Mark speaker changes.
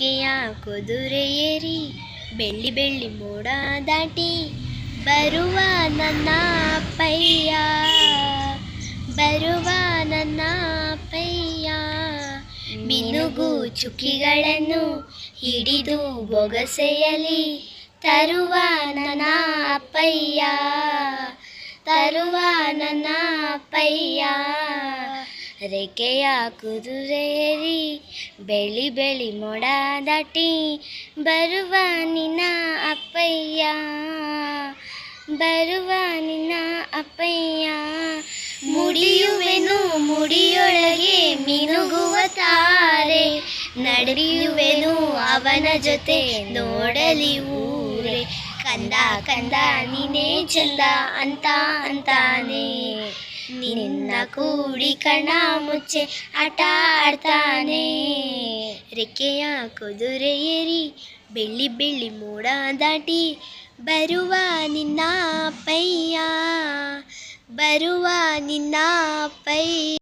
Speaker 1: ರೆಕ್ಕೆಯ ಕುದುರೆ ಏರಿ ಬೆಳ್ಳಿ ಬೆಳ್ಳಿ ಮೋಡ ದಾಟಿ ಬರುವ ನನ್ನ ಅಪ್ಪಯ್ಯ, ಬರುವ ನನ್ನ ಅಪ್ಪಯ್ಯ. ಮಿನುಗು ಚುಕ್ಕಿಗಳನ್ನು ಹಿಡಿದು ಬೊಗಸೆಯಲ್ಲಿ ತರುವ ನನ್ನ ಅಪ್ಪಯ್ಯ, ತರುವ ನನ್ನ ಅಪ್ಪಯ್ಯ. ರೆಕ್ಕೆಯ ಕುದುರೆಯೇರಿ ಬೆಳಿ ಬೆಳಿ ಮೋಡ ದಾಟಿ ಬರುವ ನಿನ್ನ ಅಪ್ಪಯ್ಯ, ಬರುವ ನಿನ್ನ ಅಪ್ಪಯ್ಯ. ಮುಡಿಯುವೆನು ಮುಡಿಯೊಳಗೆ ಮಿನುಗುವ ತಾರೆ, ನಡೆಯುವೆನು ಅವನ ಜೊತೆ ನೋಡಲಿ ಊರೇ. ಕಂದ ಕಂದ ನೀನೇ ಚಂದ ಅಂತ ಅಂತಾನೆ, ನಿನ್ನ ಕೂಡಿ ಕಣ ಮುಚ್ಚೆ ಆಟ ಆಡ್ತಾನೆ. ರೆಕ್ಕೆಯ ಕುದುರೆ ಏರಿ ಬೆಳ್ಳಿ ಬೆಳ್ಳಿ ಮೋಡ ದಾಟಿ ಬರುವ ನಿನ್ನ ಅಪ್ಪಯ್ಯ, ಬರುವ ನಿನ್ನ ಅಪ್ಪಯ್ಯ.